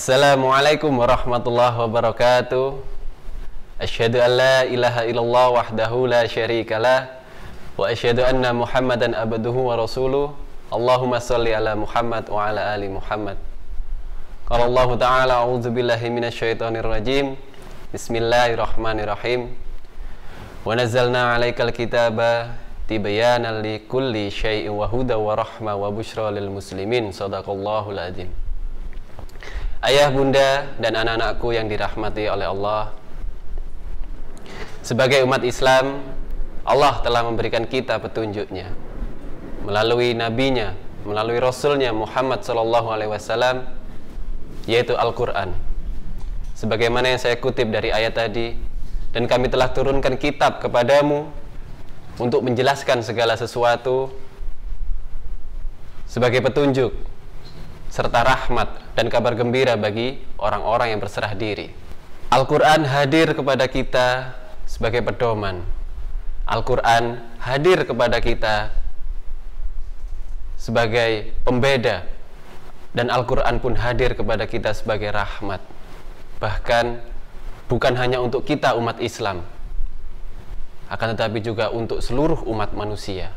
Assalamualaikum warahmatullahi wabarakatuh. Asyhadu an la ilaha illallah wahdahu la syarikalah wa asyhadu anna Muhammadan abduhu wa rasuluh. Allahumma shalli ala Muhammad wa ala ali Muhammad. Qala Allah ta'ala a'udzu billahi minasyaitonir rajim. Bismillahirrahmanirrahim. Wa nazzalna 'alaikal kitaba tibyanan likulli syai'in wa huda wa rahma wa busyra lil muslimin. Shadaqallahul adzim. Ayah, bunda, dan anak-anakku yang dirahmati oleh Allah, sebagai umat Islam, Allah telah memberikan kita petunjuknya melalui nabinya, melalui rasulnya Muhammad SAW, yaitu Al-Quran. Sebagaimana yang saya kutip dari ayat tadi, dan kami telah turunkan kitab kepadamu untuk menjelaskan segala sesuatu sebagai petunjuk serta rahmat dan kabar gembira bagi orang-orang yang berserah diri. Al-Quran hadir kepada kita sebagai pedoman. Al-Quran hadir kepada kita sebagai pembeda, dan Al-Quran pun hadir kepada kita sebagai rahmat. Bahkan bukan hanya untuk kita umat Islam, akan tetapi juga untuk seluruh umat manusia.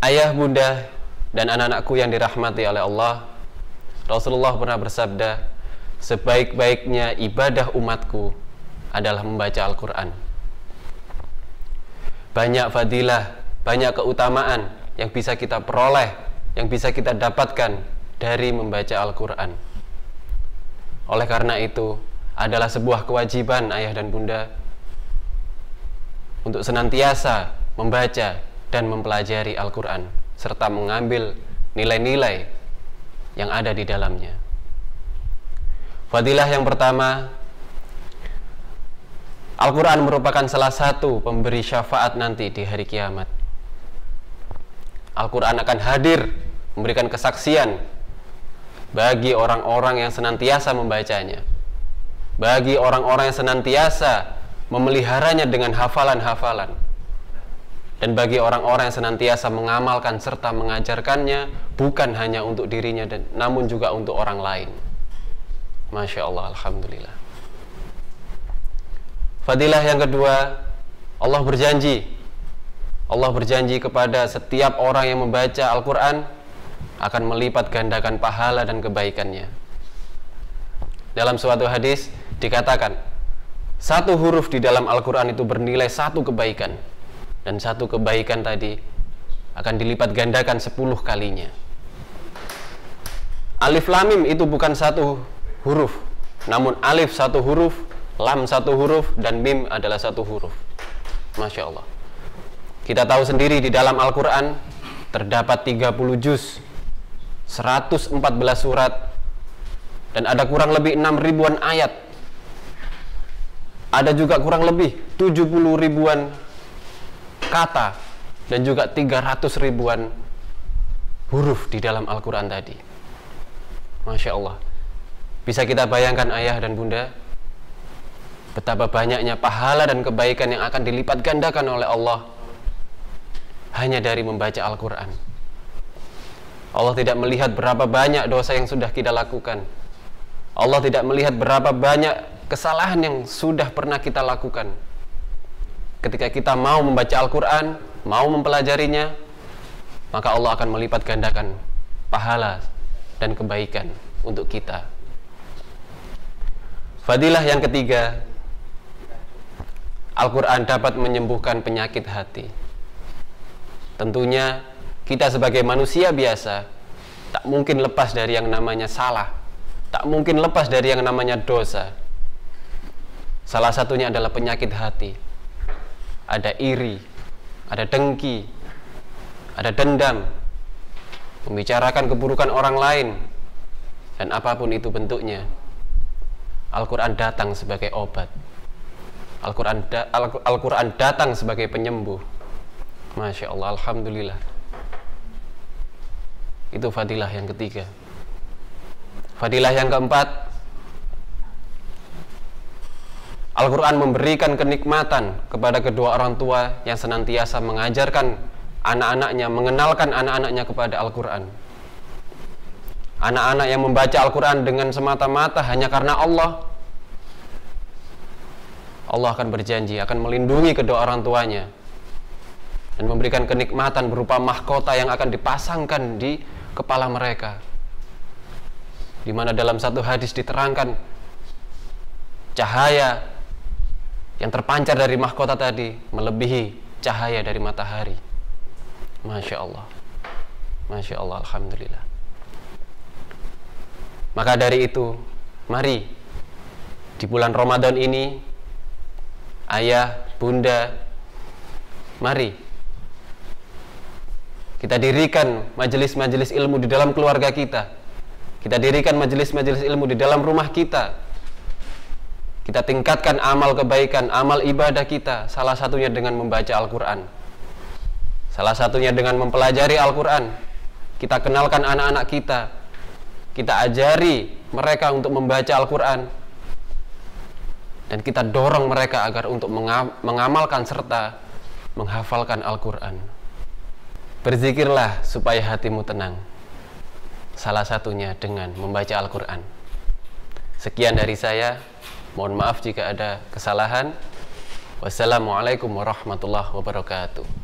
Ayah, bunda, dan anak-anakku yang dirahmati oleh Allah, Rasulullah pernah bersabda, sebaik-baiknya ibadah umatku adalah membaca Al-Quran. Banyak fadilah, banyak keutamaan yang bisa kita peroleh, yang bisa kita dapatkan dari membaca Al-Quran. Oleh karena itu, adalah sebuah kewajiban ayah dan bunda untuk senantiasa membaca dan mempelajari Al-Quran, serta mengambil nilai-nilai yang ada di dalamnya. Fadilah yang pertama, Al-Quran merupakan salah satu pemberi syafaat nanti di hari kiamat. Al-Quran akan hadir memberikan kesaksian bagi orang-orang yang senantiasa membacanya, bagi orang-orang yang senantiasa memeliharanya dengan hafalan-hafalan, dan bagi orang-orang yang senantiasa mengamalkan serta mengajarkannya, bukan hanya untuk dirinya, namun juga untuk orang lain. Masya Allah, Alhamdulillah. Fadilah yang kedua, Allah berjanji kepada setiap orang yang membaca Al-Quran akan melipat gandakan pahala dan kebaikannya. Dalam suatu hadis dikatakan, satu huruf di dalam Al-Quran itu bernilai satu kebaikan, dan satu kebaikan tadi akan dilipat gandakan 10 kalinya. Alif lam mim itu bukan satu huruf, namun alif satu huruf, lam satu huruf, dan mim adalah satu huruf. Masya Allah. Kita tahu sendiri di dalam Al-Quran terdapat 30 juz, 114 surat, dan ada kurang lebih 6 ribuan ayat. Ada juga kurang lebih 70 ribuan kata, dan juga 300 ribuan huruf di dalam Al-Quran tadi. Masya Allah. Bisa kita bayangkan ayah dan bunda, betapa banyaknya pahala dan kebaikan yang akan dilipat gandakan oleh Allah hanya dari membaca Al-Quran. Allah tidak melihat berapa banyak dosa yang sudah kita lakukan. Allah tidak melihat berapa banyak kesalahan yang sudah pernah kita lakukan. Ketika kita mau membaca Al-Quran, mau mempelajarinya, maka Allah akan melipat gandakan pahala dan kebaikan untuk kita. Fadilah yang ketiga, Al-Quran dapat menyembuhkan penyakit hati. Tentunya kita sebagai manusia biasa tak mungkin lepas dari yang namanya salah, tak mungkin lepas dari yang namanya dosa. Salah satunya adalah penyakit hati. Ada iri, ada dengki, ada dendam, membicarakan keburukan orang lain, dan apapun itu bentuknya, Al-Quran datang sebagai obat. Al-Quran datang sebagai penyembuh. Masya Allah, Alhamdulillah. Itu fadilah yang ketiga. Fadilah yang keempat, Al-Quran memberikan kenikmatan kepada kedua orang tua yang senantiasa mengajarkan anak-anaknya, mengenalkan anak-anaknya kepada Al-Quran. Anak-anak yang membaca Al-Quran dengan semata-mata hanya karena Allah, Allah akan berjanji akan melindungi kedua orang tuanya dan memberikan kenikmatan berupa mahkota yang akan dipasangkan di kepala mereka, di mana dalam satu hadis diterangkan cahaya yang terpancar dari mahkota tadi melebihi cahaya dari matahari. Masya Allah, Masya Allah, Alhamdulillah. Maka dari itu, mari di bulan Ramadan ini, ayah, bunda, mari kita dirikan majelis-majelis ilmu di dalam keluarga kita. Kita dirikan majelis-majelis ilmu di dalam rumah kita. Kita tingkatkan amal kebaikan, amal ibadah kita, salah satunya dengan membaca Al-Quran, salah satunya dengan mempelajari Al-Quran. Kita kenalkan anak-anak kita, kita ajari mereka untuk membaca Al-Quran, dan kita dorong mereka agar untuk mengamalkan serta menghafalkan Al-Quran. Berzikirlah supaya hatimu tenang, salah satunya dengan membaca Al-Quran. Sekian dari saya, mohon maaf jika ada kesalahan. Wassalamualaikum warahmatullahi wabarakatuh.